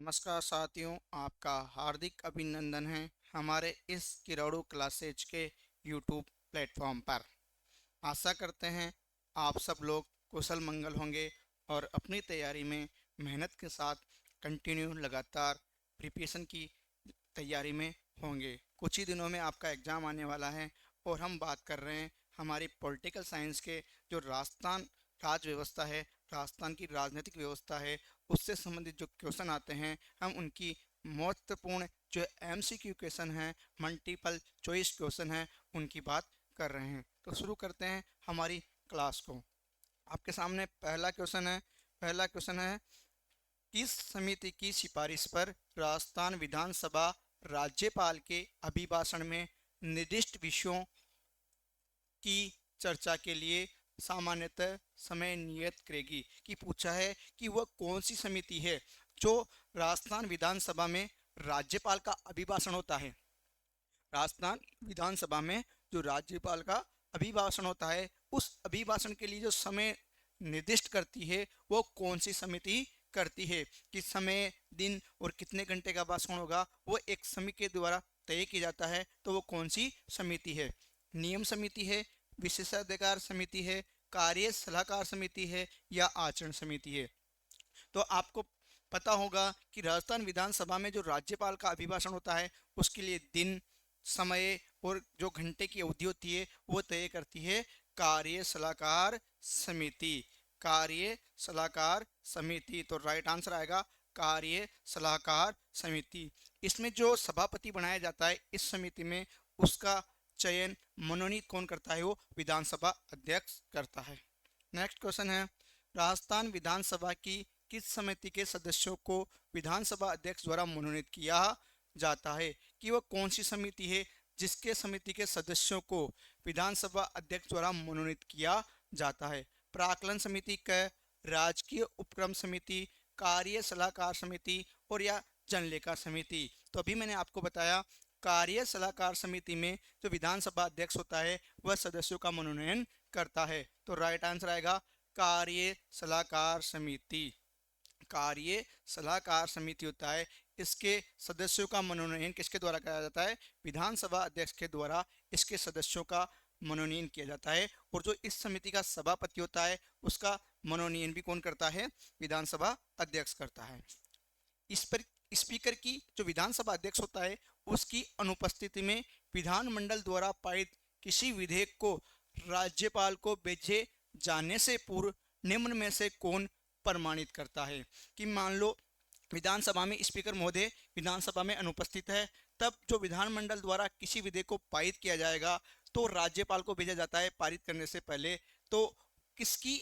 नमस्कार साथियों, आपका हार्दिक अभिनंदन है हमारे इस किराड़ू क्लासेज के यूट्यूब प्लेटफॉर्म पर। आशा करते हैं आप सब लोग कुशल मंगल होंगे और अपनी तैयारी में मेहनत के साथ कंटिन्यू लगातार प्रिपरेशन की तैयारी में होंगे। कुछ ही दिनों में आपका एग्ज़ाम आने वाला है और हम बात कर रहे हैं हमारी पॉलिटिकल साइंस के जो राजस्थान राज व्यवस्था है, राजस्थान की राजनीतिक व्यवस्था है, उससे संबंधित जो क्वेश्चन आते हैं हम उनकी महत्वपूर्ण जो एमसीक्यू क्वेश्चन हैं, मल्टीपल चॉइस क्वेश्चन हैं, उनकी बात कर रहे हैं। तो शुरू करते हैं हमारी क्लास को। आपके सामने पहला क्वेश्चन है, किस समिति की सिफारिश पर राजस्थान विधानसभा राज्यपाल के अभिभाषण में निर्दिष्ट विषयों की चर्चा के लिए सामान्यतः समय नियत करेगी? कि पूछा है कि वह कौन सी समिति है जो राजस्थान विधानसभा में राज्यपाल का अभिभाषण होता है। राजस्थान विधानसभा में जो राज्यपाल का अभिभाषण होता है, उस अभिभाषण के लिए जो समय निर्दिष्ट करती है वो कौन सी समिति करती है। किस समय, दिन और कितने घंटे का भाषण होगा वो एक समिति के द्वारा तय किया जाता है। तो वो कौन सी समिति है? नियम समिति है, विशेषाधिकार समिति है, कार्य सलाहकार समिति है या आचरण समिति है? तो आपको पता होगा कि राजस्थान विधानसभा में जो राज्यपाल का अभिभाषण होता है उसके लिए दिन, समय और जो घंटे की अवधि होती है वो तय करती है कार्य सलाहकार समिति। कार्य सलाहकार समिति, तो राइट आंसर आएगा कार्य सलाहकार समिति। इसमें जो सभापति बनाया जाता है इस समिति में, उसका चयन मनोनीत कौन करता है? वो विधानसभा अध्यक्ष करता है। नेक्स्ट क्वेश्चन है, राजस्थान विधानसभा की किस समिति के सदस्यों को विधानसभा अध्यक्ष द्वारा मनोनीत किया जाता है? कि वह कौन सी समिति है जिसके समिति के सदस्यों को विधानसभा अध्यक्ष द्वारा मनोनीत किया जाता है? प्राक्कलन समिति का, राजकीय उपक्रम समिति, कार्य सलाहकार समिति और या जनलेखा समिति? तो अभी मैंने आपको बताया कार्य सलाहकार समिति में जो विधानसभा अध्यक्ष होता है वह सदस्यों का मनोनयन करता है। तो राइट आंसर आएगा कार्य सलाहकार समिति। कार्य सलाहकार समिति होता है, इसके सदस्यों का मनोनयन किसके द्वारा किया जाता है? विधानसभा अध्यक्ष के द्वारा इसके सदस्यों का मनोनयन किया जाता है। और जो इस समिति का सभापति होता है उसका मनोनयन भी कौन करता है? विधानसभा अध्यक्ष करता है। इस पर स्पीकर की जो विधानसभा अध्यक्ष होता है उसकी अनुपस्थिति में विधानमंडल द्वारा पारित किसी विधेयक को राज्यपाल को भेजे जाने से पूर्व निम्न में से कौन प्रमाणित करता है? कि मान लो विधानसभा में स्पीकर महोदय विधानसभा में अनुपस्थित है, तब जो विधानमंडल द्वारा किसी विधेयक को पारित किया जाएगा तो राज्यपाल को भेजा जाता है पारित करने से पहले। तो किसकी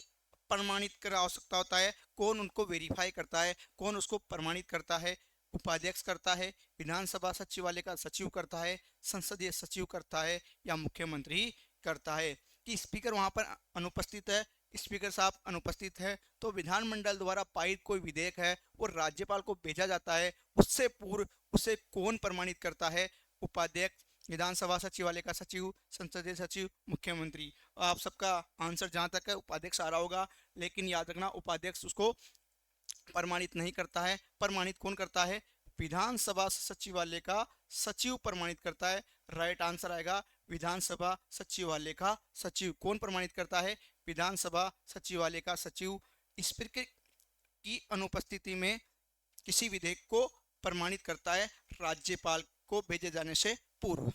प्रमाणित कर आवश्यकता होता है? कौन उनको वेरीफाई करता है, कौन उसको प्रमाणित करता है? उपाध्यक्ष करता है, विधानसभा सचिवालय का सचिव करता है, संसदीय सचिव करता है या मुख्यमंत्री करता है? कि स्पीकर वहां पर अनुपस्थित है, स्पीकर साहब अनुपस्थित है, तो विधानमंडल द्वारा पारित कोई विधेयक है वो राज्यपाल को भेजा जाता है, उससे पूर्व उसे कौन प्रमाणित करता है? उपाध्यक्ष, विधानसभा सचिवालय का सचिव, संसदीय सचिव, मुख्यमंत्री। आप सबका आंसर जहां तक है उपाध्यक्ष आ रहा होगा, लेकिन याद रखना उपाध्यक्ष उसको प्रमाणित नहीं करता है। प्रमाणित कौन करता है? विधानसभा सचिवालय का सचिव प्रमाणित करता है। राइट आंसर आएगा विधानसभा सचिवालय का सचिव। कौन प्रमाणित करता है? विधानसभा सचिवालय का सचिव। स्पीकर की अनुपस्थिति में किसी विधेयक को प्रमाणित करता है राज्यपाल को भेजे जाने से पूर्व।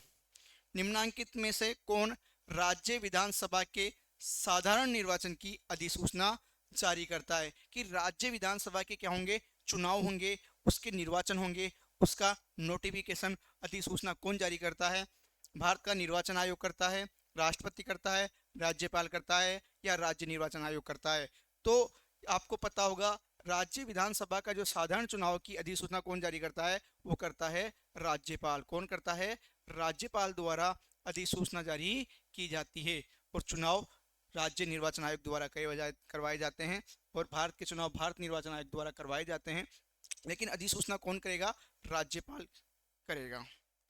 निम्नांकित में से कौन राज्य विधानसभा के साधारण निर्वाचन की अधिसूचना जारी करता है? कि राज्य विधानसभा के क्या होंगे? चुनाव होंगे, उसके निर्वाचन होंगे, उसका नोटिफिकेशन अधिसूचना कौन जारी करता है? भारत का निर्वाचन आयोग करता है, राष्ट्रपति करता है, राज्यपाल करता है या राज्य निर्वाचन आयोग करता है? तो आपको पता होगा राज्य विधानसभा का जो साधारण चुनाव की अधिसूचना कौन जारी करता है? वो करता है राज्यपाल। कौन करता है? राज्यपाल द्वारा अधिसूचना जारी की जाती है। और चुनाव राज्य निर्वाचन आयोग द्वारा करवाए जाते हैं और भारत के चुनाव भारत निर्वाचन आयोग द्वारा करवाए जाते हैं, लेकिन अधिसूचना कौन करेगा? राज्यपाल करेगा।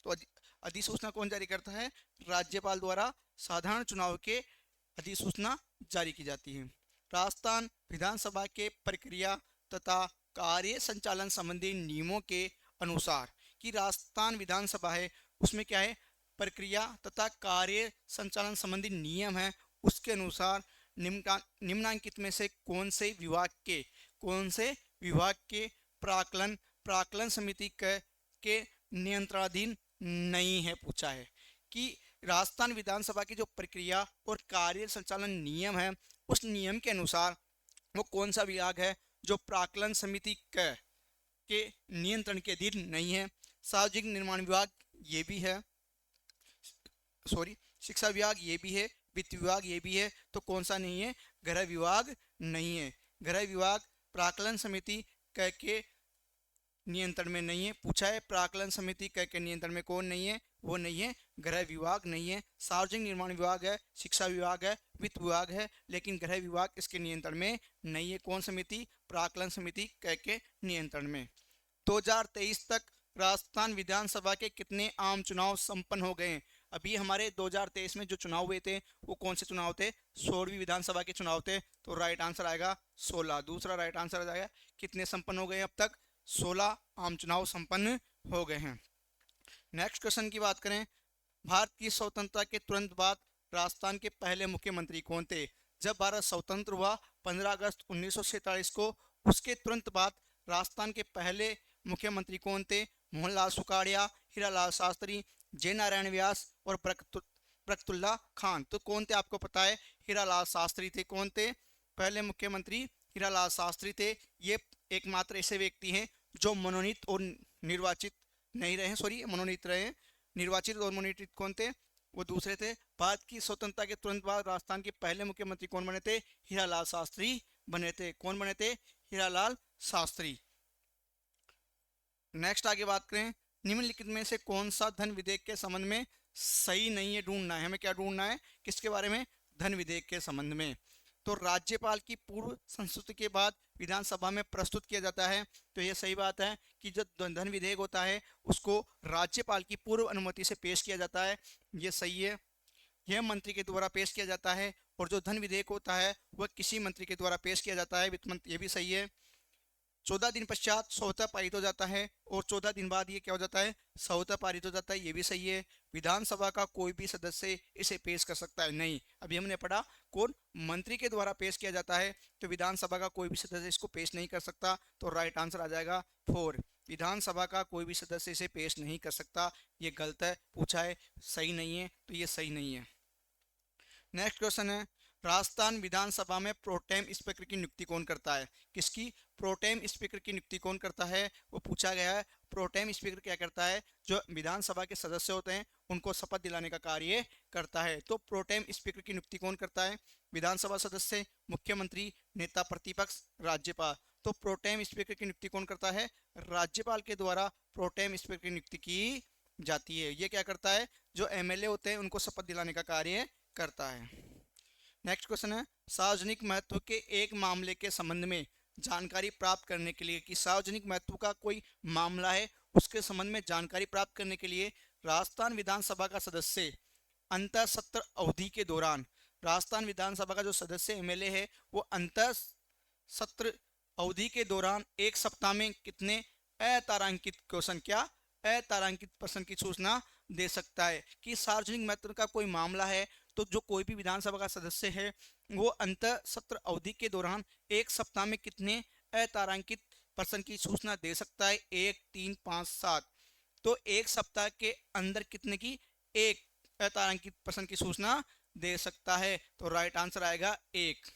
तो अधिसूचना कौन जारी करता है? राज्यपाल द्वारा साधारण चुनाव के अधिसूचना जारी की जाती है। राजस्थान विधानसभा के प्रक्रिया तथा कार्य संचालन संबंधी नियमों के अनुसार, कि राजस्थान विधानसभा है उसमें क्या है, प्रक्रिया तथा कार्य संचालन संबंधी नियम है, उसके अनुसार निम्नांकित में से कौन से विभाग के प्राक्कलन प्राक्कलन समिति के नियंत्रणाधीन नहीं है, पूछा है। कि राजस्थान विधानसभा की जो प्रक्रिया और कार्य संचालन नियम है उस नियम के अनुसार वो कौन सा विभाग है जो प्राक्कलन समिति के नियंत्रण के अधीन नहीं है। सार्वजनिक निर्माण विभाग ये भी है, शिक्षा विभाग ये भी है, वित्त विभाग ये भी है, तो कौन सा नहीं है, गृह विभाग नहीं है। गृह विभाग प्राक्कलन समिति के नियंत्रण में नहीं है, पूछा है। प्राक्कलन समिति के नियंत्रण में कौन नहीं है, वो नहीं है, गृह विभाग नहीं है। सार्वजनिक निर्माण विभाग है, शिक्षा विभाग है, वित्त विभाग है, लेकिन गृह विभाग इसके नियंत्रण में नहीं है। कौन समिति, प्राक्कलन समिति के नियंत्रण में। 2023 तक राजस्थान विधानसभा के कितने आम चुनाव संपन्न हो गए हैं? अभी हमारे 2023 में जो चुनाव हुए थे वो कौन से चुनाव थे, 16वीं विधानसभा के चुनाव थे, तो राइट आंसर आएगा 16। दूसरा राइट आंसर आ जाएगा, कितने संपन्न हो गए अब तक, 16 आम चुनाव संपन्न हो गए हैं। नेक्स्ट क्वेश्चन की बात करें, भारत की स्वतंत्रता के तुरंत बाद राजस्थान के पहले मुख्यमंत्री कौन थे? जब भारत स्वतंत्र हुआ 15 अगस्त 1947 को, उसके तुरंत बाद राजस्थान के पहले मुख्यमंत्री कौन थे? मोहनलाल सुखाड़िया, हीरालाल शास्त्री, जय नारायण व्यास और बरकतुल्ला खान। तो कौन थे, आपको पता है, हीरालाल शास्त्री थे। कौन थे पहले मुख्यमंत्री? हीरालाल शास्त्री थे। ये एकमात्र ऐसे व्यक्ति हैं जो मनोनीत और निर्वाचित नहीं रहे, मनोनीत रहे। निर्वाचित और मनोनीत कौन थे, वो दूसरे थे। भारत की स्वतंत्रता के तुरंत बाद राजस्थान के पहले मुख्यमंत्री कौन बने थे? हीरालाल शास्त्री बने थे। कौन बने थे? हीरालाल शास्त्री। नेक्स्ट आगे बात करें, निम्नलिखित में से कौन सा धन विधेयक के संबंध में सही नहीं है, ढूंढना है हमें। क्या ढूंढना है, किसके बारे में? धन विधेयक के संबंध में। तो राज्यपाल की पूर्व संस्तुति के बाद विधानसभा में प्रस्तुत किया जाता है, तो यह सही बात है कि जो धन विधेयक होता है उसको राज्यपाल की पूर्व अनुमति से पेश किया जाता है, ये सही है। यह मंत्री के द्वारा पेश किया जाता है, और जो धन विधेयक होता है वह किसी मंत्री के द्वारा पेश किया जाता है, वित्त मंत्री, ये भी सही है। 14 दिन पश्चात स्वतः पारित हो जाता है, और 14 दिन बाद ये क्या हो जाता है, स्वतः पारित हो जाता है, ये भी सही है। विधानसभा का कोई भी सदस्य इसे पेश कर सकता है, नहीं। अभी हमने पढ़ा कौन, मंत्री के द्वारा पेश किया जाता है, तो विधानसभा का कोई भी सदस्य इसको पेश नहीं कर सकता, तो राइट आंसर आ जाएगा 4। विधानसभा का कोई भी सदस्य इसे पेश नहीं कर सकता, ये गलत है, पूछा है, सही नहीं है, तो ये सही नहीं है। नेक्स्ट क्वेश्चन है, राजस्थान विधानसभा में प्रोटेम स्पीकर की नियुक्ति कौन करता है? किसकी? प्रोटेम स्पीकर की नियुक्ति कौन करता है, वो पूछा गया है। प्रोटेम स्पीकर क्या करता है, जो विधानसभा के सदस्य होते हैं उनको शपथ दिलाने का कार्य करता है। तो प्रोटेम स्पीकर की नियुक्ति कौन करता है? विधानसभा सदस्य, मुख्यमंत्री, नेता प्रतिपक्ष, राज्यपाल। तो प्रोटेम स्पीकर की नियुक्ति कौन करता है? राज्यपाल के द्वारा प्रोटेम स्पीकर की नियुक्ति की जाती है। ये क्या करता है, जो एमएलए होते हैं उनको शपथ दिलाने का कार्य करता है। नेक्स्ट क्वेश्चन है, सार्वजनिक महत्व के एक मामले के संबंध में जानकारी प्राप्त करने के लिए, कि सार्वजनिक महत्व का कोई मामला है उसके संबंध में जानकारी प्राप्त करने के लिए राजस्थान विधानसभा का सदस्य अंतर सत्र अवधि के दौरान, राजस्थान विधानसभा का जो सदस्य एमएलए है वो अंतर सत्र अवधि के दौरान एक सप्ताह में कितने अतारांकित क्वेश्चन, क्या अतारांकित प्रश्न की सूचना दे सकता है? कि सार्वजनिक महत्व का कोई मामला है, तो जो कोई भी विधानसभा का सदस्य है वो अंतर सत्र अवधि के दौरान एक सप्ताह में कितने अतारांकित प्रश्न की सूचना दे सकता है? 1, 3, 5, 7। तो एक सप्ताह के अंदर कितने की, एक अतारांकित प्रश्न की सूचना दे सकता है, तो राइट आंसर आएगा 1।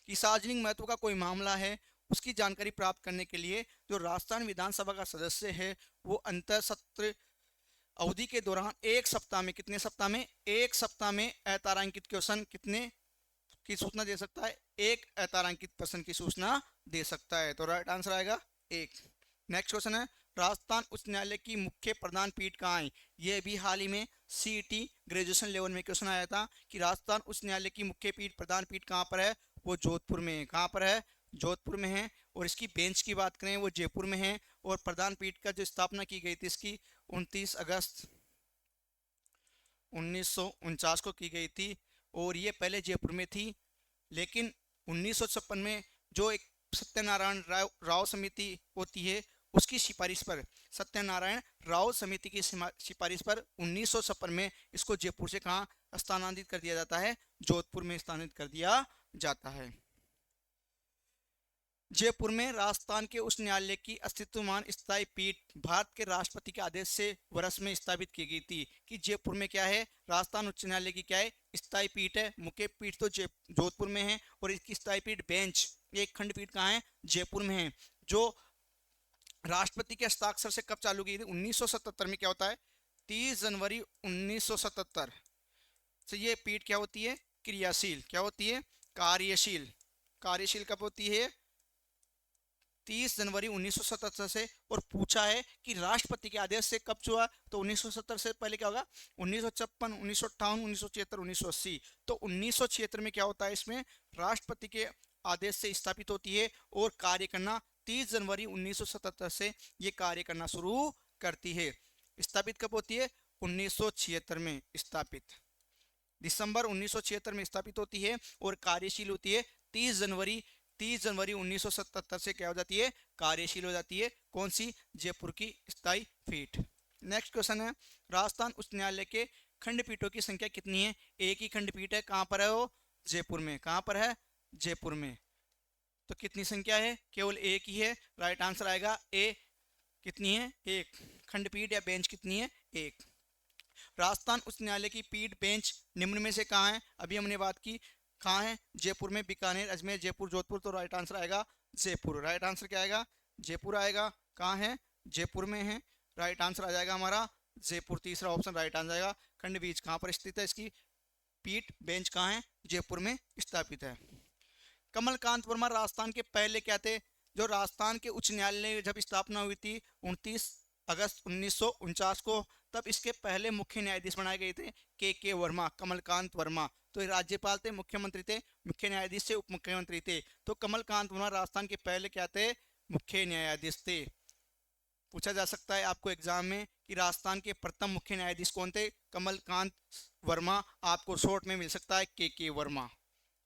कि सार्वजनिक महत्व का कोई मामला है उसकी जानकारी प्राप्त करने के लिए जो राजस्थान विधानसभा का सदस्य है वो अंतर सत्र अवधि के दौरान एक सप्ताह में, कितने सप्ताह में, एक सप्ताह में अतारांकित क्वेश्चन कितने की सूचना दे सकता है? एक अतारांकित प्रश्न की सूचना दे सकता है, तो राइट आंसर आएगा 1। नेक्स्ट क्वेश्चन है, राजस्थान उच्च न्यायालय की मुख्य प्रधान पीठ कहाँ है? यह भी हाल ही में सीईटी ग्रेजुएशन लेवल में क्वेश्चन आया था कि राजस्थान उच्च न्यायालय की मुख्य पीठ, प्रधान पीठ कहाँ पर है? वो जोधपुर में है। कहाँ पर है? जोधपुर में है। और इसकी बेंच की बात करें वो जयपुर में है। और प्रधान पीठ का जो स्थापना की गई थी इसकी 29 अगस्त 1949 को की गई थी, और ये पहले जयपुर में थी, लेकिन 1956 में जो एक सत्यनारायण राव समिति होती है उसकी सिफारिश पर, सत्यनारायण राव समिति की सिफारिश पर 1956 में इसको जयपुर से कहाँ स्थानांतरित कर दिया जाता है, जोधपुर में स्थानांतरित कर दिया जाता है। जयपुर में राजस्थान के उच्च न्यायालय की अस्तित्वमान स्थायी पीठ भारत के राष्ट्रपति के आदेश से वर्ष में स्थापित की गई थी। कि जयपुर में क्या है, राजस्थान उच्च न्यायालय की क्या है, स्थायी पीठ है। मुख्य पीठ तो जोधपुर में है और इसकी स्थायी पीठ बेंच एक खंडपीठ कहाँ है, जयपुर में है। जो राष्ट्रपति के हस्ताक्षर से कब चालू की थी, 1977 में। क्या होता है, 30 जनवरी 1977 से ये पीठ क्या होती है, क्रियाशील। क्या होती है, कार्यशील। कार्यशील कब होती है, 30 जनवरी 1977 से। और पूछा है कि राष्ट्रपति के आदेश से कब हुआ, तो 1970 से पहले क्या होगा, 1956, 1958, 1976, 1980। तो 1976 में क्या होता है, इसमें राष्ट्रपति के आदेश से स्थापित होती है और कार्य करना 30 जनवरी 1977 से ये कार्य करना शुरू करती है। स्थापित कब होती है, 1976 में स्थापित, दिसंबर 1976 में स्थापित होती है और कार्यशील होती है 30 जनवरी 1977 से क्या हो जाती है, कार्यशील हो जाती है। कौन सी, जयपुर की स्थायी पीठ। नेक्स्ट क्वेश्चन है, राजस्थान उच्च न्यायालय के खंडपीठों की संख्या कितनी है, एक ही खंडपीठ है। कहाँ पर है वो, जयपुर में। कहाँ पर है, जयपुर में। तो कितनी संख्या है, केवल एक ही है। राइट आंसर आएगा ए। कितनी है, एक। खंडपीठ या बेंच कितनी है, एक। राजस्थान उच्च न्यायालय की पीठ बेंच निम्न में से कहाँ है, अभी हमने बात की, कहाँ है, जयपुर में, बीकानेर, अजमेर, जयपुर, जोधपुर। तो राइट आंसर आएगा जयपुर। राइट आंसर क्या आएगा, जयपुर आएगा। कहाँ है, जयपुर में है। राइट आंसर आ जाएगा हमारा जयपुर। तीसरा ऑप्शन राइट आंसर आएगा। खंडपीठ कहाँ पर स्थित है, इसकी पीठ बेंच कहाँ है, जयपुर में स्थापित है। कमलकांत वर्मा राजस्थान के पहले क्या थे, जो राजस्थान के उच्च न्यायालय जब स्थापना हुई थी 29 अगस्त 1949 को, तब इसके पहले मुख्य न्यायाधीश बनाए गए थे के वर्मा, कमलकांत वर्मा। तो ये राज्यपाल थे, मुख्यमंत्री थे, मुख्य न्यायाधीश से उप मुख्यमंत्री थे। तो कमलकांत वर्मा राजस्थान के पहले क्या थे, मुख्य न्यायाधीश थे। पूछा जा सकता है आपको एग्जाम में कि राजस्थान के प्रथम मुख्य न्यायाधीश कौन थे, कमलकांत वर्मा। आपको शॉर्ट में मिल सकता है के वर्मा।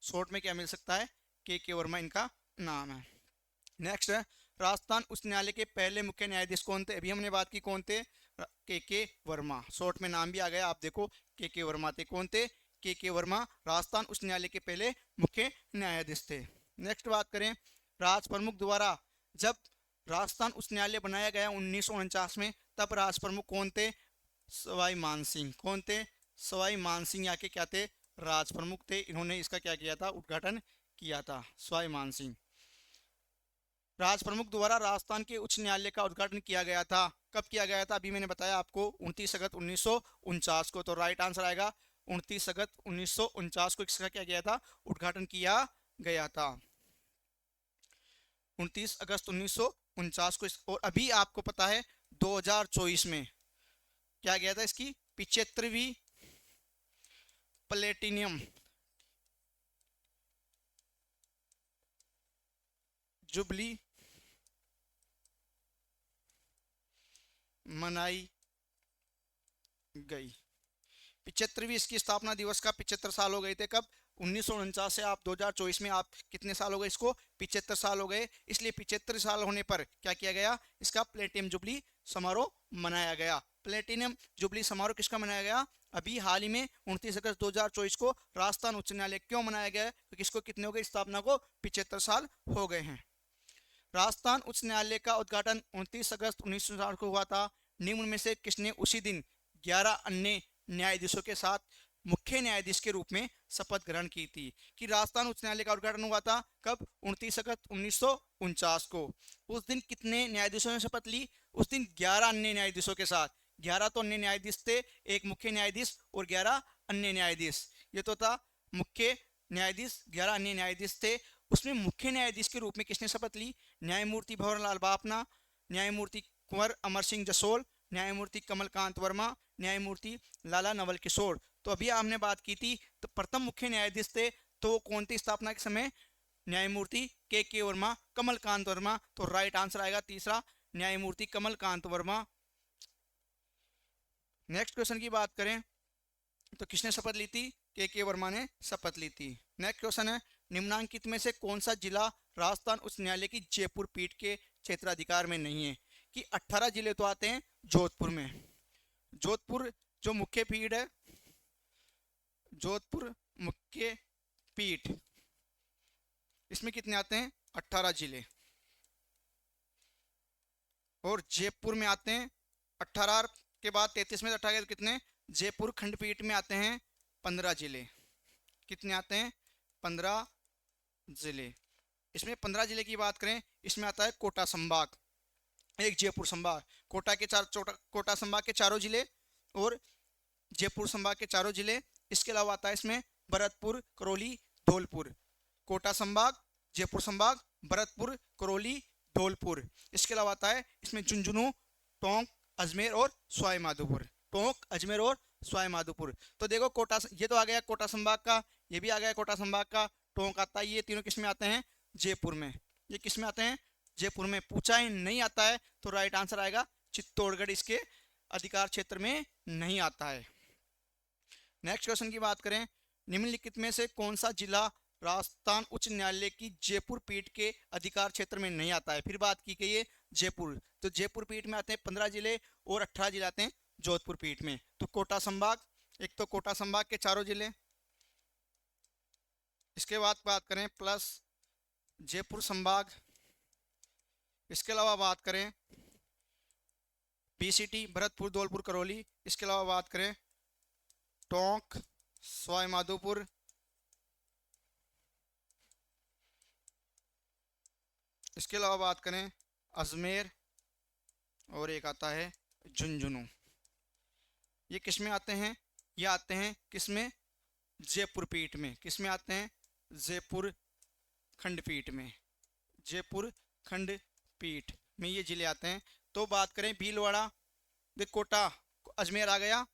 शॉर्ट में क्या मिल सकता है, के वर्मा इनका नाम है। नेक्स्ट है, राजस्थान उच्च न्यायालय के पहले मुख्य न्यायाधीश कौन थे, अभी हमने बात की, कौन थे, के वर्मा। शॉर्ट में नाम भी आ गया, आप देखो के वर्मा थे। कौन थे, के वर्मा राजस्थान उच्च न्यायालय के पहले मुख्य न्यायाधीश थे। नेक्स्ट बात करें, राज प्रमुख द्वारा जब राजस्थान उच्च न्यायालय बनाया गया 1949 में, तब राज प्रमुख कौन थे, सवाई मानसिंह। कौन थे, सवाई मानसिंह यहाँ के क्या थे, राज प्रमुख थे। इन्होंने इसका क्या किया था, उद्घाटन किया था, सवाई मानसिंह। राज प्रमुख द्वारा राजस्थान के उच्च न्यायालय का उद्घाटन किया गया था, कब किया गया था, अभी मैंने बताया आपको, 29 अगस्त 1949 को। तो राइट आंसर आएगा 29 अगस्त 1949 को इसका क्या किया था, उद्घाटन किया गया था, 29 अगस्त 1949 को। और अभी आपको पता है 2024 में क्या गया था, इसकी 75वीं प्लेटिनियम जुबली मनाई गई। 75वीं इसकी स्थापना दिवस का 75 साल हो गए थे। कब, 1949 से आप 2024 में आप कितने साल हो गए, इसको 75 साल हो गए। इसलिए 75 साल होने पर क्या किया गया, इसका प्लेटिनियम जुबली समारोह मनाया गया। प्लेटिनियम जुबली समारोह किसका मनाया गया, अभी हाल ही में 29 अगस्त 2024 को राजस्थान उच्च न्यायालय क्यों मनाया गया, क्योंकि इसको कितने हो गए, स्थापना को 75 साल हो गए हैं। राजस्थान उच्च न्यायालय का उद्घाटन 29 अगस्त 1960 को हुआ था। निम्न में से किसने उसी दिन 11 अन्य न्यायाधीशों के साथ मुख्य न्यायाधीश के रूप में शपथ ग्रहण की थी। कि राजस्थान उच्च न्यायालय का उद्घाटन हुआ था कब, 29 अगस्त 1949 को। उस दिन कितने न्यायाधीशों ने शपथ ली, उस दिन 11 अन्य न्यायाधीशों के साथ। 11 तो अन्य न्यायाधीश थे, एक मुख्य न्यायाधीश और 11 अन्य न्यायाधीश। ये तो था मुख्य न्यायाधीश, 11 अन्य न्यायाधीश थे। उसमें मुख्य न्यायाधीश के रूप में किसने शपथ ली, न्यायमूर्ति भंवरलाल बाफना, न्यायमूर्ति कुंवर अमर सिंह जसोल, न्यायमूर्ति कमलकांत वर्मा, न्यायमूर्ति लाला नवल किशोर। तो अभी हमने बात की थी, तो प्रथम मुख्य न्यायाधीश थे, तो वो कौन थे स्थापना के समय, न्यायमूर्ति के वर्मा, कमलकांत वर्मा। तो राइट आंसर आएगा तीसरा, न्यायमूर्ति कमलकांत वर्मा। नेक्स्ट क्वेश्चन की बात करें तो किसने शपथ ली थी, के वर्मा ने शपथ ली थी। नेक्स्ट क्वेश्चन है, निम्नांकित में से कौन सा जिला राजस्थान उच्च न्यायालय की जयपुर पीठ के क्षेत्राधिकार में नहीं है? कि 18 जिले तो आते हैं जोधपुर में। जोधपुर जो मुख्य पीठ है, जोधपुर मुख्य पीठ, इसमें कितने आते हैं? 18 जिले। और जयपुर में आते हैं 18 के बाद 33 में 18 के कितने? जयपुर खंडपीठ में आते हैं 15 जिले। कितने आते हैं? 15 जिले। इसमें 15 जिले की बात करें, इसमें आता है कोटा संभाग, एक जयपुर संभाग, कोटा संभाग के चारों जिले और जयपुर संभाग के चारों जिले। इसके अलावा आता है इसमें भरतपुर, करौली, धौलपुर। कोटा संभाग, जयपुर संभाग, भरतपुर, करौली, धौलपुर। इसके अलावा आता है इसमें झुंझुनू, टोंक, अजमेर और सवाई माधोपुर। टोंक, अजमेर और सवाई माधोपुर। तो देखो कोटा, ये तो आ गया कोटा संभाग का, ये भी आ गया कोटा संभाग का। टोंक आता है, ये तीनों किस में आते हैं? जयपुर में। ये किस में आते हैं? जयपुर में। पूछा ही नहीं आता है तो राइट आंसर आएगा चित्तौड़गढ़, इसके अधिकार क्षेत्र में नहीं आता है। नेक्स्ट क्वेश्चन की बात करें, निम्नलिखित में से कौन सा जिला राजस्थान उच्च न्यायालय की जयपुर पीठ के अधिकार क्षेत्र में नहीं आता है? फिर बात की गई है जयपुर, तो जयपुर पीठ में आते हैं 15 जिले और 18 जिले आते हैं जोधपुर पीठ में। तो कोटा संभाग, एक तो कोटा संभाग के चारों जिले, इसके बाद बात करें प्लस जयपुर संभाग, इसके अलावा बात करें बीसीटी, भरतपुर, धौलपुर, करौली। इसके अलावा बात करें टोंक, सवाई माधोपुर, इसके अलावा बात करें अजमेर, और एक आता है झुंझुनू। ये किस में आते हैं? ये आते हैं किस में? जयपुर पीठ में। किस में आते हैं? जयपुर खंडपीठ में। जयपुर खंडपीठ में ये जिले आते हैं। तो बात करें भीलवाड़ा, देख कोटा अजमेर आ गया,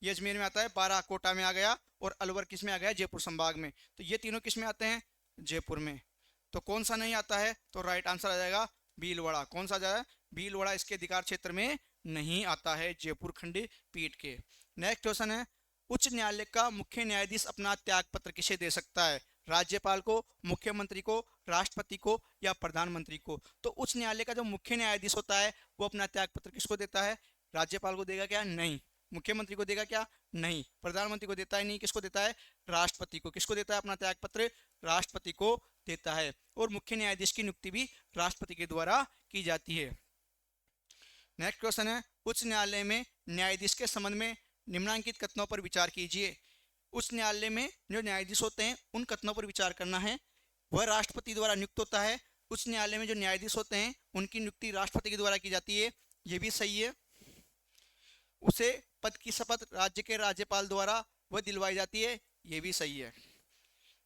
ये अजमेर में आता है। 12 कोटा में आ गया, और अलवर किस में आ गया? जयपुर संभाग में। तो ये तीनों किस में आते हैं? जयपुर में। तो कौन सा नहीं आता है? तो राइट आंसर आ जाएगा भीलवाड़ा। कौन सा जाए? भीलवाड़ा इसके अधिकार क्षेत्र में नहीं आता है जयपुर खंडपीठ के। नेक्स्ट क्वेश्चन है, उच्च न्यायालय का मुख्य न्यायाधीश अपना त्याग पत्र किसे दे सकता है? राज्यपाल को, मुख्यमंत्री को, राष्ट्रपति को या प्रधानमंत्री को? तो उच्च न्यायालय का जो मुख्य न्यायाधीश होता है वो अपना त्याग पत्र किसको देता है? राज्यपाल को देगा क्या? नहीं। मुख्यमंत्री को देगा क्या? नहीं। प्रधानमंत्री को देता है नहीं। किसको देता है? राष्ट्रपति को। किसको देता है अपना त्याग पत्र? राष्ट्रपति को देता है। और मुख्य न्यायाधीश की नियुक्ति भी राष्ट्रपति के द्वारा की जाती है। नेक्स्ट क्वेश्चन है, उच्च न्यायालय में न्यायाधीश के संबंध में निम्नलिखित कथनों पर विचार कीजिए। उच्च न्यायालय में जो न्यायाधीश होते हैं उन कथनों पर विचार करना है। वह राष्ट्रपति द्वारा नियुक्त होता है। उच्च न्यायालय में जो न्यायाधीश होते हैं उनकी नियुक्ति राष्ट्रपति के द्वारा की जाती है, ये भी सही है। उसे पद की शपथ राज्य के राज्यपाल द्वारा वह दिलवाई जाती है, ये भी सही है।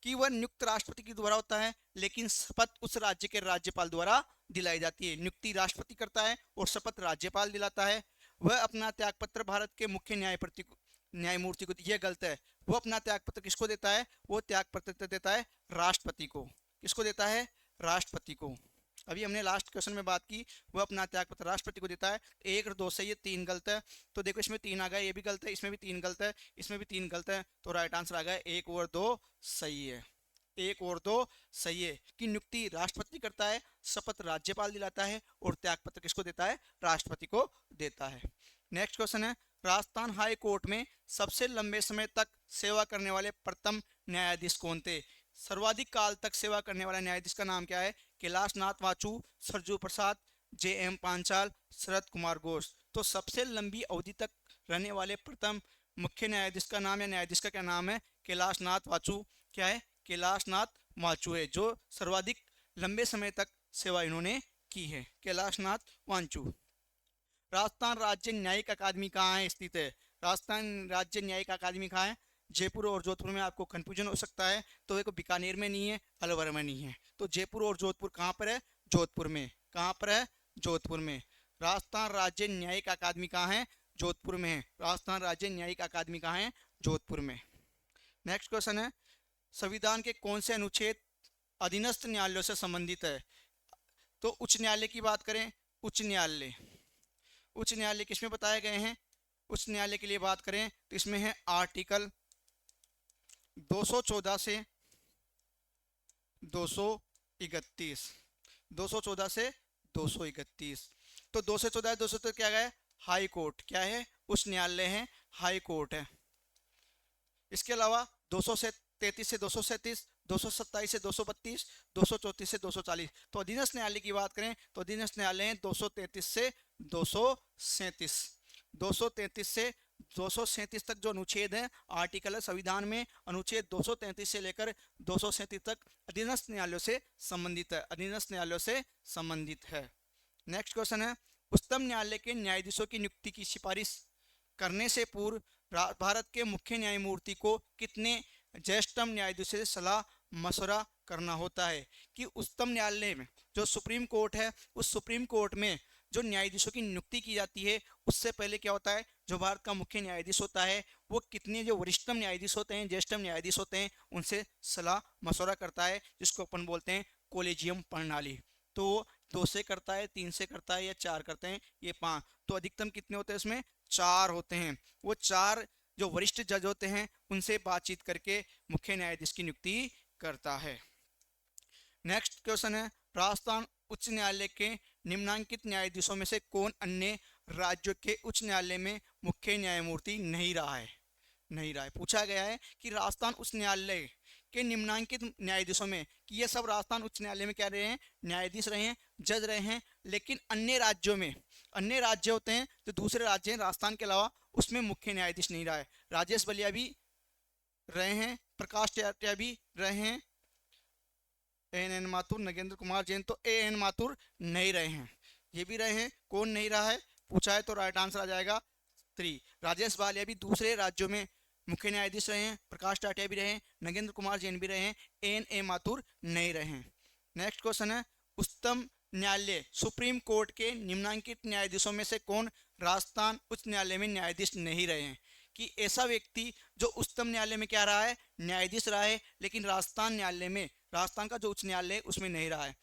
कि वह नियुक्त राष्ट्रपति के द्वारा होता है, लेकिन शपथ उस राज्य के राज्यपाल द्वारा दिलाई जाती है। नियुक्ति राष्ट्रपति करता है और शपथ राज्यपाल दिलाता है। वह अपना त्यागपत्र भारत के मुख्य न्यायमूर्ति को, यह गलत है। वो अपना त्यागपत्र किसको देता है? वो त्यागपत्र देता है राष्ट्रपति को। किसको देता है? राष्ट्रपति को। अभी हमने लास्ट क्वेश्चन में बात की, वो अपना त्यागपत्र राष्ट्रपति को देता है। 1 और 2 सही है, 3 गलत है। तो देखो इसमें 3 आ गया, ये भी गलत है, इसमें भी 3 गलत है, इसमें भी 3 गलत है। तो राइट आंसर आ गया 1 और 2 सही है। 1 और 2 सही है कि नियुक्ति राष्ट्रपति करता है, शपथ राज्यपाल दिलाता है और त्यागपत्र किसको देता है? राष्ट्रपति को देता है। नेक्स्ट क्वेश्चन है, राजस्थान हाई कोर्ट में सबसे लंबे समय तक सेवा करने वाले प्रथम न्यायाधीश कौन थे? सर्वाधिक काल तक सेवा करने वाला न्यायाधीश का नाम क्या है? कैलाशनाथ वाचू, सरजू प्रसाद, JM पांचाल, शरद कुमार घोष। तो सबसे लंबी अवधि तक रहने वाले प्रथम मुख्य न्यायाधीश का नाम या न्यायाधीश का क्या नाम है? कैलाशनाथ वाचू। क्या है? कैलाशनाथ वाचू है, जो सर्वाधिक लंबे समय तक सेवा इन्होंने की है, कैलाशनाथ वाचू। राजस्थान राज्य न्यायिक अकादमी कहाँ है स्थित है? राजस्थान राज्य न्यायिक अकादमी कहाँ है? जयपुर और जोधपुर में आपको कंफ्यूजन हो सकता है, तो देखो बीकानेर में नहीं है, अलवर में नहीं है। तो जयपुर और जोधपुर कहाँ पर है? जोधपुर में। कहाँ पर है? जोधपुर में। राजस्थान राज्य न्यायिक अकादमी कहाँ है? जोधपुर में है। राजस्थान राज्य न्यायिक अकादमी कहाँ है? जोधपुर में। नेक्स्ट क्वेश्चन है, संविधान के कौन से अनुच्छेद अधीनस्थ न्यायालयों से संबंधित है? तो उच्च न्यायालय की बात करें, उच्च न्यायालय किसमें बताए गए हैं? उच्च न्यायालय के लिए बात करें तो इसमें है आर्टिकल 214 से 231, 214 से 231। तो 214 200 क्या है, हाई कोर्ट क्या है, उच्च न्यायालय है, हाई कोर्ट है। इसके अलावा 233 से 237, 227 से 232, 234 से 240। तो अधीनस्थ न्यायालय की बात करें तो अधीनस्थ न्यायालय है 233 से 237। 233 से 237 तक जो अनुच्छेद है आर्टिकल है संविधान में, अनुच्छेद 233 से लेकर 237 तक अधीनस्थ न्यायालयों से संबंधित है, अधीनस्थ न्यायालयों से संबंधित है। नेक्स्ट क्वेश्चन है, उच्चतम न्यायालय के न्यायाधीशों की नियुक्ति की सिफारिश करने से पूर्व भारत के मुख्य न्यायमूर्ति को कितने ज्येष्ठतम न्यायाधीशों से सलाह मशवरा करना होता है? कि उच्चतम न्यायालय में जो सुप्रीम कोर्ट है, उस सुप्रीम कोर्ट में जो न्यायाधीशों की नियुक्ति की जाती है उससे पहले क्या होता है, जो भारत का मुख्य न्यायाधीश होता है वो कितने जो वरिष्ठतम न्यायाधीश होते हैं, ज्येष्ठतम न्यायाधीश होते हैं, उनसे सलाह मशवरा करता है, जिसको अपन बोलते हैं कोलेजियम प्रणाली। तो 2 से करता है, 3 से करता है या 4 करते हैं, ये 5। तो अधिकतम कितने होते हैं इसमें, 4 होते हैं। वो 4 जो वरिष्ठ जज होते हैं उनसे बातचीत करके मुख्य न्यायाधीश की नियुक्ति करता है। नेक्स्ट क्वेश्चन है, राजस्थान उच्च न्यायालय के निम्नांकित न्यायाधीशों में से कौन अन्य राज्यों के उच्च न्यायालय में मुख्य न्यायमूर्ति नहीं रहा है? नहीं रहा है। पूछा गया है कि राजस्थान उच्च न्यायालय के निम्नांकित न्यायाधीशों में, कि ये सब राजस्थान उच्च न्यायालय में क्या रहे हैं, न्यायाधीश रहे हैं, जज रहे हैं, लेकिन अन्य राज्यों में, अन्य राज्य होते हैं जो दूसरे राज्य हैं राजस्थान के अलावा, उसमें मुख्य न्यायाधीश नहीं रहा है। राजेश बलिया भी रहे हैं, प्रकाश टेहटिया भी रहे हैं, एन माथुर, नगेंद्र कुमार जैन तो एन माथुर नहीं रहे हैं, ये भी रहे हैं। कौन नहीं रहा है पूछा है तो राइट आंसर आ जाएगा 3। राजेश बालिया भी दूसरे राज्यों में मुख्य न्यायाधीश रहे हैं, प्रकाश टाटिया भी रहे हैं, नगेंद्र कुमार जैन भी रहे हैं, एन ए माथुर नहीं रहे हैं। नेक्स्ट क्वेश्चन है, उच्चतम न्यायालय सुप्रीम कोर्ट के निम्नांकित न्यायाधीशों में से कौन राजस्थान उच्च न्यायालय में न्यायाधीश नहीं रहे हैं? कि ऐसा व्यक्ति जो उच्चतम न्यायालय में क्या रहा है, न्यायाधीश रहा है, लेकिन राजस्थान न्यायालय में, राजस्थान का जो उच्च न्यायालय है उसमें नहीं रहा है।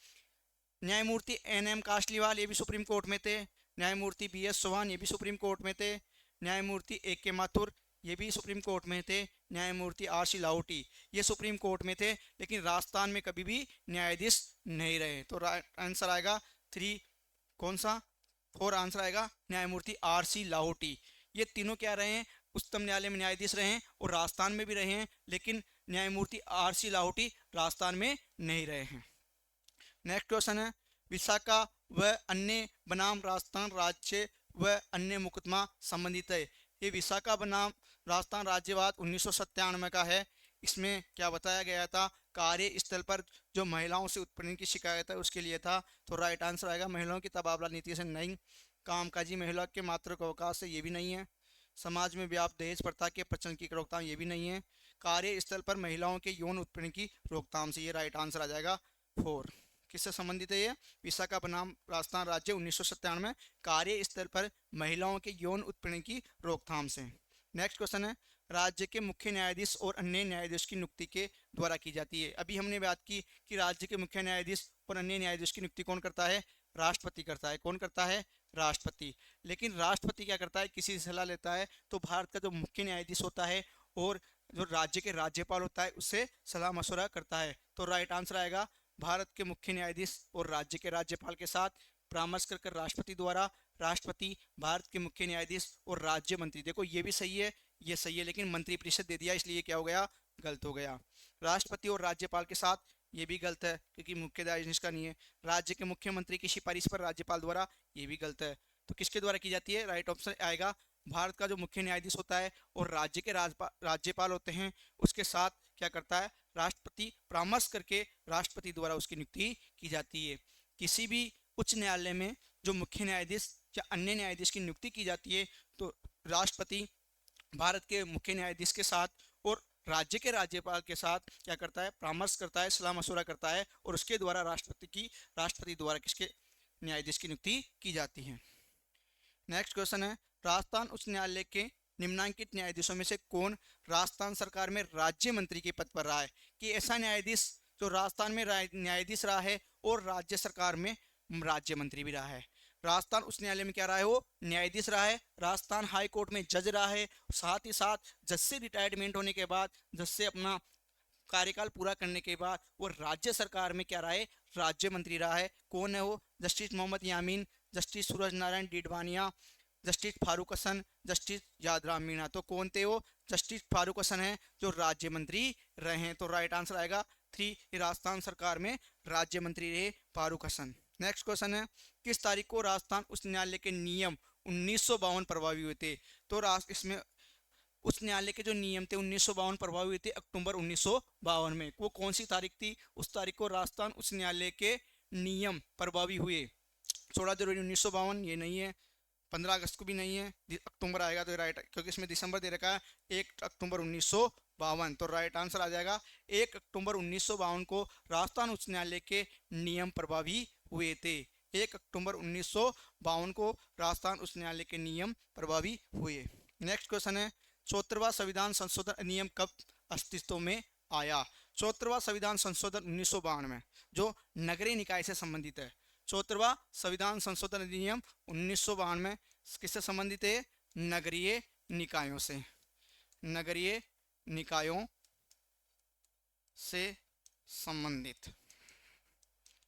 न्यायमूर्ति एन एम काशलीवाल ये भी सुप्रीम कोर्ट में थे, न्यायमूर्ति बी एस चौहान ये भी सुप्रीम कोर्ट में थे, न्यायमूर्ति ए के माथुर ये भी सुप्रीम कोर्ट में थे, न्यायमूर्ति आर सी लाहौटी ये सुप्रीम कोर्ट में थे, लेकिन राजस्थान में कभी भी न्यायाधीश नहीं रहे। तो आंसर आएगा 3। कौन सा? 4 आंसर आएगा न्यायमूर्ति आर सी लाहौटी। ये तीनों क्या रहे हैं, उच्चतम न्यायालय में न्यायाधीश रहे हैं और राजस्थान में भी रहे हैं, लेकिन न्यायमूर्ति आर सी लाहौटी राजस्थान में नहीं रहे हैं। नेक्स्ट क्वेश्चन है, विशाखा व अन्य बनाम राजस्थान राज्य व अन्य मुकदमा संबंधित है। ये विशाखा बनाम राजस्थान राज्यवाद 1997 का है। इसमें क्या बताया गया था, कार्यस्थल पर जो महिलाओं से उत्पीड़न की शिकायत है उसके लिए था। तो राइट आंसर आएगा महिलाओं की तबादला नीति से नहीं, कामकाजी महिला के मातृत्व अवकाश से ये भी नहीं है, समाज में व्याप्त दहेज प्रथा के प्रचलन की रोकथाम ये भी नहीं है, कार्यस्थल पर महिलाओं के यौन उत्पीड़न की रोकथाम से, ये राइट आंसर आ जाएगा 4। किससे संबंधित है ये? विशाखा बनाम राजस्थान राज्य 1997 कार्यस्थल पर महिलाओं के यौन उत्पीड़न की रोकथाम से। नेक्स्ट क्वेश्चन है, राज्य के मुख्य न्यायाधीश और अन्य न्यायाधीश की नियुक्ति के द्वारा की जाती है। अभी हमने बात की कि राज्य के मुख्य न्यायाधीश और अन्य न्यायाधीश की नियुक्ति कौन करता है? राष्ट्रपति करता है। कौन करता है? राष्ट्रपति। लेकिन राष्ट्रपति क्या करता है, किसी से सलाह लेता है तो भारत का जो मुख्य न्यायाधीश होता है और जो राज्य के राज्यपाल होता है उससे सलाह मशवरा करता है। तो राइट आंसर आएगा भारत के मुख्य न्यायाधीश और राज्य के राज्यपाल के साथ परामर्श कर राष्ट्रपति द्वारा, राष्ट्रपति, भारत के मुख्य न्यायाधीश और राज्य मंत्री। देखो ये भी सही है, ये सही है, लेकिन मंत्रिपरिषद दे दिया इसलिए क्या हो गया, गलत हो गया। राष्ट्रपति और राज्यपाल के साथ ये भी गलत है क्योंकि मुख्य न्यायाधीश का नहीं है। राज्य के मुख्यमंत्री की सिफारिश पर राज्यपाल द्वारा, ये भी गलत है। तो किसके द्वारा की जाती है? राइट ऑप्शन आएगा भारत का जो मुख्य न्यायाधीश होता है और राज्य के राज्यपाल होते हैं उसके साथ क्या करता है, राष्ट्रपति परामर्श करके राष्ट्रपति द्वारा उसकी नियुक्ति की जाती है। किसी भी उच्च न्यायालय में जो मुख्य न्यायाधीश या अन्य न्यायाधीश की नियुक्ति की जाती है तो राष्ट्रपति भारत के मुख्य न्यायाधीश के साथ और राज्य के राज्यपाल के साथ क्या करता है, परामर्श करता है, सलाह मशवरा करता है और उसके द्वारा राष्ट्रपति द्वारा किसके न्यायाधीश की नियुक्ति की जाती है। नेक्स्ट क्वेश्चन है, राजस्थान उच्च न्यायालय के निम्नांकित न्यायाधीशों में से कौन राजस्थान सरकार में राज्य मंत्री के पद पर रहा है? कि ऐसा न्यायाधीश जो राजस्थान में न्यायाधीश रहा है और राज्य सरकार में राज्य मंत्री भी रहा है। राजस्थान उच्च न्यायालय में क्या रहा है, वो न्यायाधीश रहा है, राजस्थान हाई कोर्ट में जज रहा है, साथ ही साथ जज से रिटायरमेंट होने के बाद, जज से अपना कार्यकाल पूरा करने के बाद वो राज्य सरकार में क्या रहा है, राज्य मंत्री रहा है। कौन है वो? जस्टिस मोहम्मद यामीन, जस्टिस सूरज नारायण डिडवानिया, जस्टिस फारूक हसन, जस्टिस यादराम मीणा। तो कौन थे वो? जस्टिस फारूक हसन है जो राज्य मंत्री रहे हैं। तो राइट आंसर आएगा 3, राजस्थान सरकार में राज्य मंत्री रहे फारूक हसन। नेक्स्ट क्वेश्चन है, किस तारीख को राजस्थान उच्च न्यायालय के नियम 1952 प्रभावी हुए थे? तो इसमें उच्च न्यायालय के जो नियम थे 1952 प्रभावी हुए थे अक्टूबर 1952 में। वो कौन सी तारीख थी? उस तारीख को राजस्थान उच्च न्यायालय के नियम प्रभावी हुए। 16 जनवरी 1952 ये नहीं है, 15 अगस्त को भी नहीं है, अक्टूबर आएगा तो राइट, क्योंकि इसमें दिसंबर दे रखा है। 1 अक्टूबर 1952, तो राइट आंसर आ जाएगा 1 अक्टूबर 1952 को राजस्थान उच्च न्यायालय के नियम प्रभावी हुए थे। 1 अक्टूबर 1952 को राजस्थान उच्च न्यायालय के नियम प्रभावी हुए। नेक्स्ट क्वेश्चन है, 74वां संविधान संशोधन अधिनियम कब अस्तित्व में आया? 74वां संविधान संशोधन 1992 जो नगरीय निकाय से संबंधित है। 74वां संविधान संशोधन अधिनियम 1992 किससे संबंधित है? नगरीय निकायों से, नगरीय निकायों से संबंधित।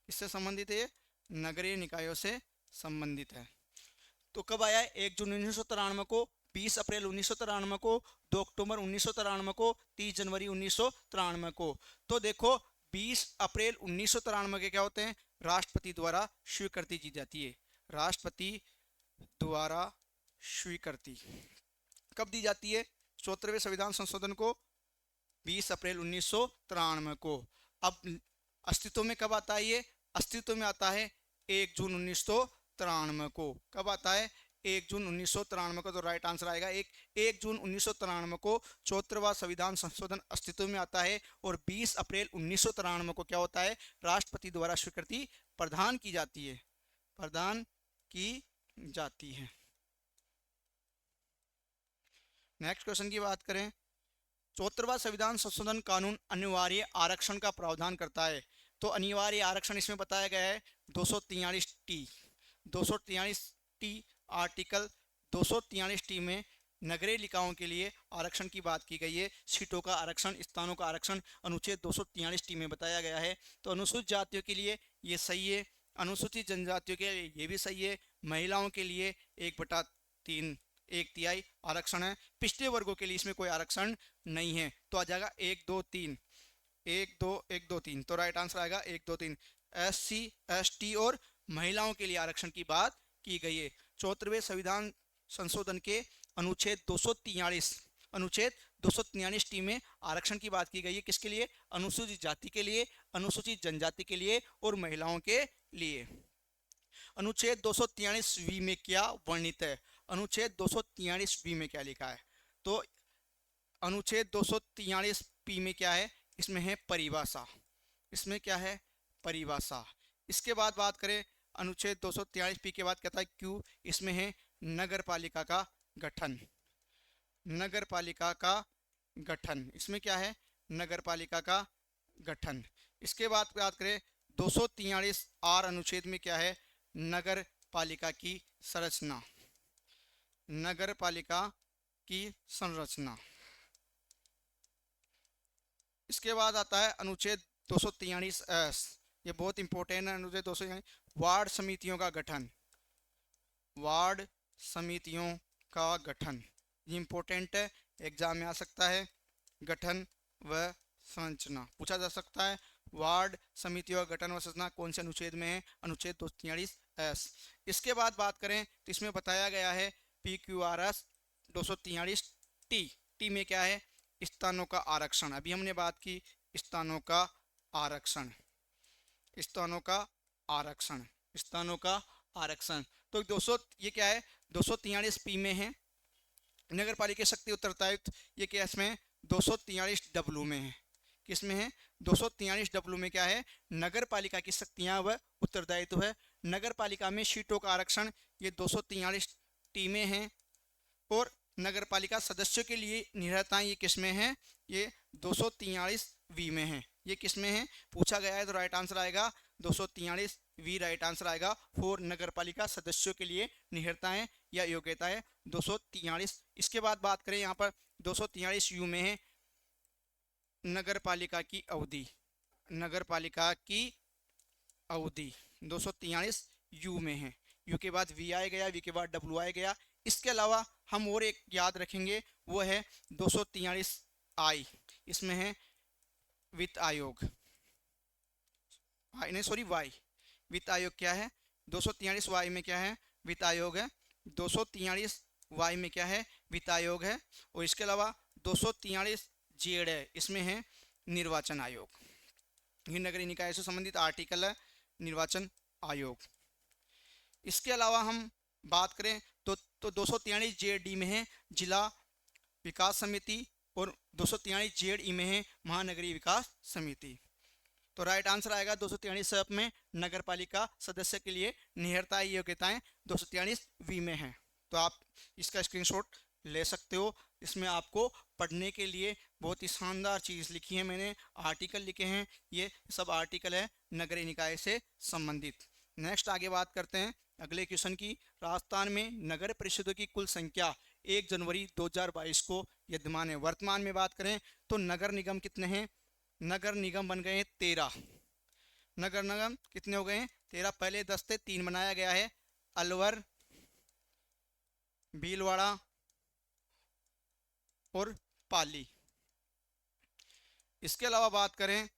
किससे संबंधित है? नगरीय निकायों से संबंधित है। तो कब आया है? 1 जून 1993 को, 20 अप्रैल 1993 को, 2 अक्टूबर 1993 को, 30 जनवरी 1993 को। तो देखो 20 अप्रैल 1993 के क्या होते हैं? राष्ट्रपति द्वारा स्वीकृति दी जाती है। राष्ट्रपति द्वारा स्वीकृति कब दी जाती है? 74वें संविधान संशोधन को 20 अप्रैल 1993 को। अब अस्तित्व में कब आता है ये? अस्तित्व में आता है 1 जून 1993 को। कब आता है? 1 जून 1993 को। तो राइट आंसर आएगा 1 जून 1993 को 74वां संविधान संशोधन अस्तित्व में आता है। और 20 अप्रैल 1993 को क्या होता है? राष्ट्रपति द्वारा स्वीकृति प्रदान की जाती है, प्रदान की जाती है। नेक्स्ट क्वेश्चन की बात करें, 74वां संविधान संशोधन कानून अनिवार्य आरक्षण का प्रावधान करता है। तो अनिवार्य आरक्षण इसमें बताया गया है 243 टी आर्टिकल 243 टी में नगरीय निकायों के लिए आरक्षण की बात की गई है। सीटों का आरक्षण, स्थानों का आरक्षण अनुच्छेद 243 टी में बताया गया है। तो अनुसूचित जातियों के लिए ये सही है, अनुसूचित जनजातियों के लिए ये भी सही है, महिलाओं के लिए 1/3 1/3 आरक्षण है, पिछड़े वर्गों के लिए इसमें कोई आरक्षण नहीं है। तो आ जाएगा 1 2 3 1 2 1 2 3। तो राइट आंसर आएगा 1 2 3। SC ST और महिलाओं के लिए आरक्षण की बात की गई है। 74वें संविधान संशोधन के अनुच्छेद 243 टी में आरक्षण की बात की गई है। किसके लिए? अनुसूचित जाति के लिए, अनुसूचित जनजाति के लिए और महिलाओं के लिए। अनुच्छेद 243 में क्या वर्णित है? अनुच्छेद 243 में क्या लिखा है? तो अनुच्छेद 243 में क्या है? इसमें है परिभाषा। इसमें क्या है? परिभाषा। इसके बाद बात करें अनुच्छेद 243 के बाद कहता है क्यों, इसमें है नगरपालिका का गठन। नगरपालिका का गठन, इसमें क्या है? नगरपालिका का गठन। इसके बाद बात करें 243 आर अनुच्छेद में क्या है? नगर पालिका की संरचना। नगर पालिका की संरचना। इसके बाद आता है अनुच्छेद 243 एस, ये बहुत इंपॉर्टेंट है। अनुच्छेद 243 वार्ड समितियों का गठन। वार्ड समितियों का गठन ये इंपॉर्टेंट है, एग्जाम में आ सकता है। गठन व संरचना पूछा जा सकता है। वार्ड समितियों का गठन व संरचना कौन से अनुच्छेद में है? अनुच्छेद 243 एस। इसके बाद बात करें तो इसमें बताया गया है PQRS 243 टी में क्या है? स्थानों का आरक्षण। अभी हमने बात की स्थानों का आरक्षण, स्थानों का आरक्षण, स्थानों का आरक्षण। तो 200 ये क्या है? 243 पी में है नगर पालिका शक्ति उत्तरदायित्व। ये क्या इसमें 243 डब्ल्यू में है। किस में है? 243 डब्ल्यू में क्या है? नगर पालिका की शक्तियां व उत्तरदायित्व है। नगर पालिका में सीटों का आरक्षण ये 243 टी में है। और नगर पालिका सदस्यों के लिए निरताएं ये किस में है? ये 243 वी में है। ये किस में है पूछा गया है, तो राइट आंसर आएगा 243 वी राइट आंसर आएगा। 4 नगर पालिका सदस्यों के लिए निहिरताएं या योग्यताएं 243। इसके बाद बात करें यहाँ पर 243 यू में है नगर पालिका की अवधि, नगर पालिका की अवधि 243 यू में है। यू के बाद वी आई गया, वी के बाद डब्ल्यू आई गया। इसके अलावा हम और एक याद रखेंगे, वो है 243 आई, इसमें है वित्त आयोग, नहीं सॉरी वाई, वित्त आयोग क्या है, 243 वाई में क्या है, वित्त आयोग है। 243 वाई में क्या है, वित्त आयोग है। और इसके अलावा 243 जेड है, इसमें है निर्वाचन आयोग। ये नगरीय निकाय से संबंधित आर्टिकल है, निर्वाचन आयोग। इसके अलावा हम बात करें तो 243 जेड डी में है जिला विकास समिति, और 243 जेड ई में है महानगरीय विकास समिति। तो राइट आंसर आएगा 243 सब में नगर पालिका सदस्य के लिए निहरता योग्यताएं 243 वी में है। तो आप इसका स्क्रीनशॉट ले सकते हो। इसमें आपको पढ़ने के लिए बहुत ही शानदार चीज़ लिखी है मैंने, आर्टिकल लिखे हैं, ये सब आर्टिकल है नगरीय निकाय से संबंधित। नेक्स्ट आगे बात करते हैं अगले क्वेश्चन की। राजस्थान में नगर परिषदों की कुल संख्या 1 जनवरी 2022 को विद्यमान है। वर्तमान में बात करें तो नगर निगम कितने हैं, नगर निगम बन गए हैं 13। नगर निगम कितने हो गए हैं, 13। पहले 10 थे, 3 बनाया गया है, अलवर, भीलवाड़ा और पाली। इसके अलावा बात करें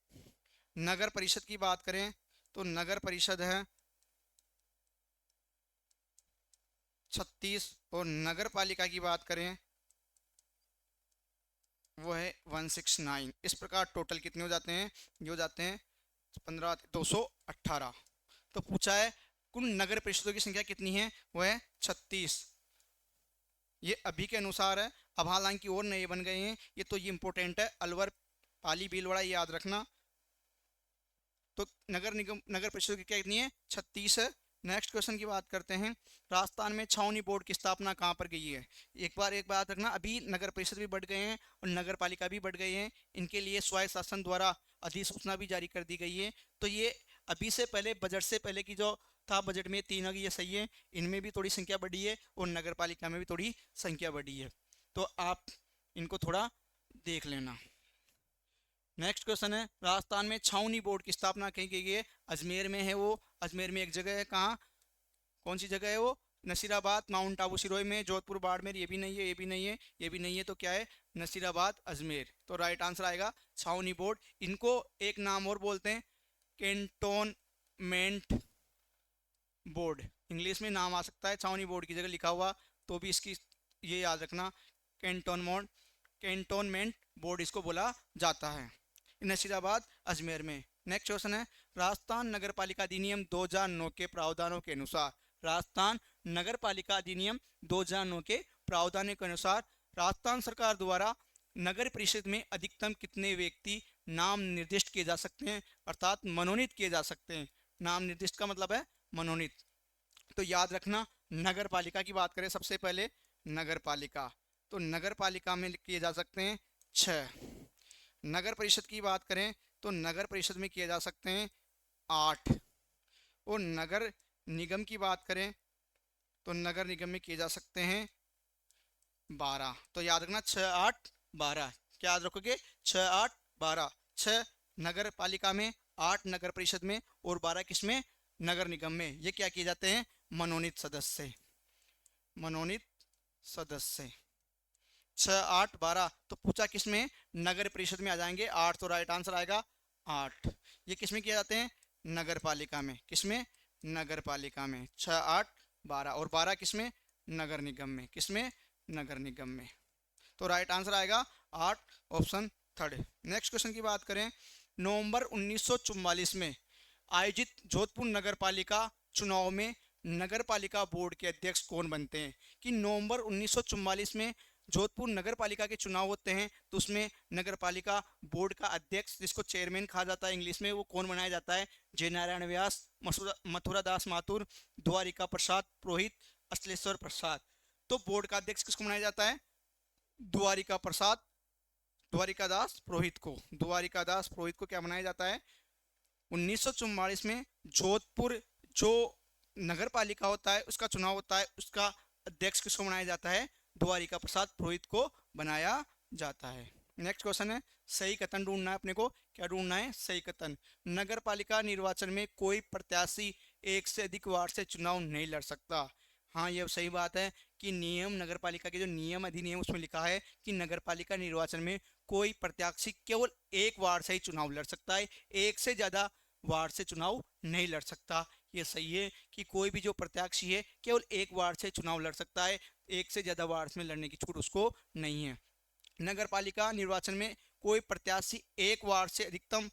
नगर परिषद की, बात करें तो नगर परिषद है 36, और नगर पालिका की बात करें वो है 169। इस प्रकार टोटल कितने हो जाते हैं, ये हो जाते हैं 15, 218। तो पूछा है कुल नगर परिषदों की संख्या कितनी है, वो है 36। ये अभी के अनुसार है, अब हालांकि और नए बन गए हैं, ये तो ये इंपॉर्टेंट है, अलवर, पाली, भीलवाड़ा याद रखना। तो नगर निगम, नगर परिषद की क्या कितनी है, 36 है। नेक्स्ट क्वेश्चन की बात करते हैं। राजस्थान में छावनी बोर्ड की स्थापना कहाँ पर गई है। एक बात रखना, अभी नगर परिषद भी बढ़ गए हैं और नगर पालिका भी बढ़ गए हैं, इनके लिए स्वायत्त शासन द्वारा अधिसूचना भी जारी कर दी गई है। तो ये अभी से पहले, बजट से पहले की जो था, बजट में 3 आ गई, ये सही है, इनमें भी थोड़ी संख्या बढ़ी है और नगर पालिका में भी थोड़ी संख्या बढ़ी है। तो आप इनको थोड़ा देख लेना। नेक्स्ट क्वेश्चन है, राजस्थान में छावनी बोर्ड की स्थापना कहीं की गई है। अजमेर में है वो, अजमेर में एक जगह है, कहाँ, कौन सी जगह है वो, नसीराबाद, माउंट आबू सिरोही में, जोधपुर, बाड़मेर, ये भी नहीं है, ये भी नहीं है, ये भी नहीं है, तो क्या है, नसीराबाद, अजमेर। तो राइट आंसर आएगा छावनी बोर्ड। इनको एक नाम और बोलते हैं, कैंटोनमेंट बोर्ड, इंग्लिश में नाम आ सकता है, छावनी बोर्ड की जगह लिखा हुआ तो भी इसकी ये याद रखना, कैंटोनमेंट बोर्ड इसको बोला जाता है, नसीराबाद, अजमेर में। नेक्स्ट क्वेश्चन है, राजस्थान नगर पालिका अधिनियम 2009 के प्रावधानों के अनुसार, राजस्थान नगर पालिका अधिनियम 2009 के प्रावधानों के अनुसार राजस्थान सरकार द्वारा नगर परिषद में अधिकतम कितने व्यक्ति नाम निर्दिष्ट किए जा सकते हैं, अर्थात मनोनीत किए जा सकते हैं। नाम निर्दिष्ट का मतलब है मनोनीत। तो याद रखना, नगर पालिका की बात करें सबसे पहले, नगर पालिका, तो नगर पालिका में किए जा सकते हैं 6। नगर परिषद की बात करें तो नगर परिषद में किए जा सकते हैं 8, और नगर निगम की बात करें तो नगर निगम में किए जा सकते हैं 12। तो याद रखना 6, 8, 12, क्या याद रखोगे, 6, 8, 12, 6 नगर पालिका में, 8 नगर परिषद में और 12 किसमें, नगर निगम में। ये क्या किए जाते हैं, मनोनीत सदस्य, मनोनीत सदस्य। 6, 8, 12, तो पूछा किसमें, नगर परिषद में आ जाएंगे 8, तो राइट आंसर आएगा 8। ये किसमें किए जाते हैं, नगर पालिका में, किसमें, नगर पालिका में 6, 8, 12, और 12 किसमें, नगर निगम में, किसमें, नगर निगम में। तो राइट आंसर आएगा 8, ऑप्शन थर्ड। नेक्स्ट क्वेश्चन की बात करें, नवंबर 1944 में आयोजित जोधपुर नगर पालिका चुनाव में नगर पालिका बोर्ड के अध्यक्ष कौन बनते हैं। कि नवंबर 1944 में जोधपुर नगर पालिका के चुनाव होते हैं, तो उसमें नगर पालिका बोर्ड का अध्यक्ष, जिसको चेयरमैन कहा जाता है इंग्लिश में, वो कौन बनाया जाता है, जय नारायण व्यास, मथुरा दास माथुर, द्वारिका प्रसाद पुरोहित, अश्लेश्वर प्रसाद। तो बोर्ड का अध्यक्ष किसको बनाया जाता है, द्वारिका प्रसाद, द्वारिका दास पुरोहित को, द्वारिका दास पुरोहित को क्या बनाया जाता है। 1944 में जोधपुर जो नगर पालिका होता है उसका चुनाव होता है, उसका अध्यक्ष किसको बनाया जाता है, द्वारिका प्रसाद पुरोहित को बनाया जाता है। नेक्स्ट क्वेश्चन है, सही कथन ढूंढना है अपने को। क्या ढूंढना है? सही कथन। नगर पालिका निर्वाचन में कोई प्रत्याशी एक से अधिक वार्ड से चुनाव नहीं लड़ सकता। हाँ, ये सही बात है कि नियम, नगर पालिका के जो नियम अधिनियम उसमें लिखा है कि नगर पालिका निर्वाचन में कोई प्रत्याशी केवल एक वार्ड से ही चुनाव लड़ सकता है, एक से ज्यादा वार्ड से चुनाव नहीं लड़ सकता। ये सही है कि कोई भी जो प्रत्याशी है केवल एक वार्ड से चुनाव लड़ सकता है, एक से ज्यादा वार्ड में लड़ने की छूट उसको नहीं है। नगर पालिका निर्वाचन में कोई प्रत्याशी एक वार्ड से अधिकतम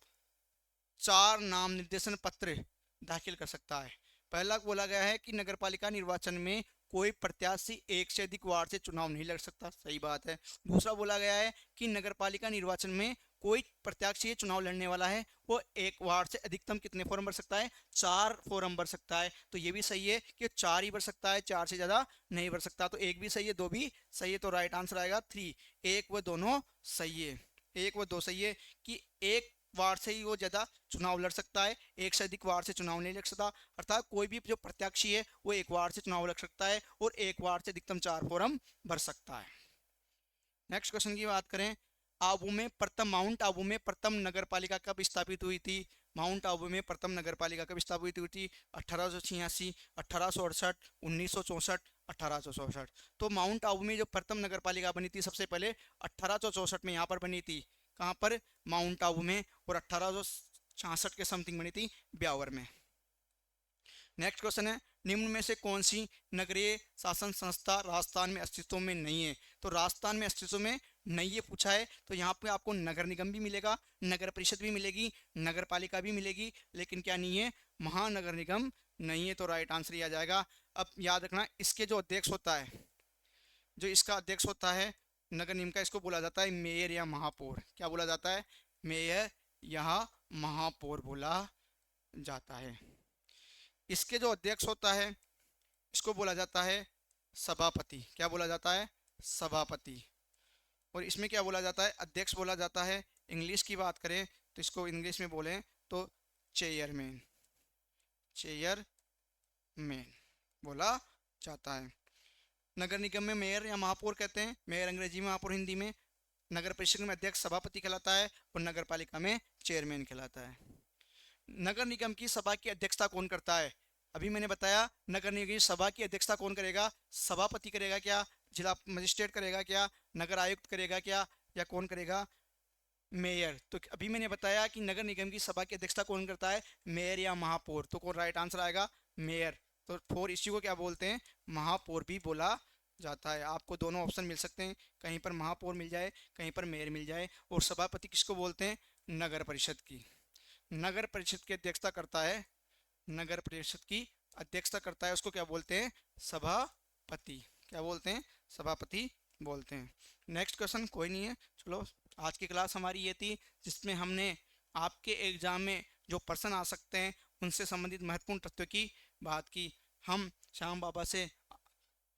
4 नाम निर्देशन पत्र दाखिल कर सकता है। पहला बोला गया है कि नगर पालिका निर्वाचन में कोई प्रत्याशी एक से अधिक वार्ड से चुनाव नहीं लड़ सकता, सही बात है। दूसरा बोला गया है कि नगर पालिका निर्वाचन में कोई प्रत्याशी ये चुनाव लड़ने वाला है वो एक वार्ड से अधिकतम कितने फॉर्म भर सकता है? 4 फॉर्म भर सकता है। तो ये भी सही है कि 4 ही भर सकता है, 4 से ज्यादा नहीं भर सकता। तो एक भी सही है, दो भी सही है, तो राइट आंसर आएगा 3। एक व दोनों सही है, एक व दो सही है कि एक वार्ड से ही वो ज्यादा चुनाव लड़ सकता है, एक से अधिक वार्ड से चुनाव नहीं लड़ सकता। अर्थात कोई भी जो प्रत्याशी है वो एक वार्ड से चुनाव लड़ सकता है और एक वार्ड से अधिकतम 4 फॉर्म भर सकता है। नेक्स्ट क्वेश्चन की बात करें, माउंट आबू में प्रथम नगर पालिका कब स्थापित हुई थी? माउंट आबू में प्रथम नगर पालिका कब स्थापित हुई थी? 1886, 1868, 1964, 1864। तो माउंट आबू में जो प्रथम नगर पालिका बनी थी सबसे पहले 1864 में यहाँ पर बनी थी। कहाँ पर? माउंट आबू में। और 1866 के समथिंग बनी थी ब्यावर में। नेक्स्ट क्वेश्चन है, निम्न में से कौन सी नगरीय शासन संस्था राजस्थान में अस्तित्व में नहीं है? तो राजस्थान में अस्तित्व में नहीं है पूछा है, तो यहाँ पे आपको नगर निगम भी मिलेगा, नगर परिषद भी मिलेगी, नगर पालिका भी मिलेगी, लेकिन क्या नहीं है? महानगर निगम नहीं है। तो राइट आंसर ही आ जाएगा। अब याद रखना, इसके जो अध्यक्ष होता है, जो इसका अध्यक्ष होता है नगर निगम का, इसको बोला जाता है मेयर या महापौर। क्या बोला जाता है? मेयर या महापौर बोला जाता है। इसके जो अध्यक्ष होता है इसको बोला जाता है सभापति। क्या बोला जाता है? सभापति। और इसमें क्या बोला जाता है? अध्यक्ष बोला जाता है। इंग्लिश की बात करें तो इसको इंग्लिश में बोलें तो चेयरमैन, चेयरमैन बोला जाता है। नगर निगम में मेयर या महापौर कहते हैं, मेयर अंग्रेजी में, महापौर हिंदी में। नगर परिषद में अध्यक्ष सभापति कहलाता है और नगर पालिका में चेयरमैन कहलाता है। नगर निगम की सभा की अध्यक्षता कौन करता है? अभी मैंने बताया नगर निगम की सभा की अध्यक्षता कौन करेगा? सभापति करेगा क्या? जिला मजिस्ट्रेट करेगा क्या? नगर आयुक्त करेगा क्या? या कौन करेगा? मेयर। तो अभी मैंने बताया कि नगर निगम की सभा की अध्यक्षता कौन करता है? मेयर या महापौर। तो कौन राइट आंसर आएगा? मेयर। तो फोर इसी को क्या बोलते हैं? महापौर भी बोला जाता है। आपको दोनों ऑप्शन मिल सकते हैं, कहीं पर महापौर मिल जाए, कहीं पर मेयर मिल जाए। और सभापति किसको बोलते हैं? नगर परिषद की। नगर परिषद की अध्यक्षता करता है, नगर परिषद की अध्यक्षता करता है, उसको क्या बोलते हैं? सभापति। क्या बोलते हैं? सभापति बोलते हैं। नेक्स्ट क्वेश्चन कोई नहीं है। चलो, आज की क्लास हमारी ये थी जिसमें हमने आपके एग्जाम में जो प्रश्न आ सकते हैं उनसे संबंधित महत्वपूर्ण तथ्यों की बात की। हम श्याम बाबा से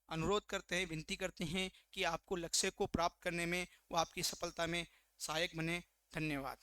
अनुरोध करते हैं, विनती करते हैं कि आपको लक्ष्य को प्राप्त करने में, वो आपकी सफलता में सहायक बने। धन्यवाद।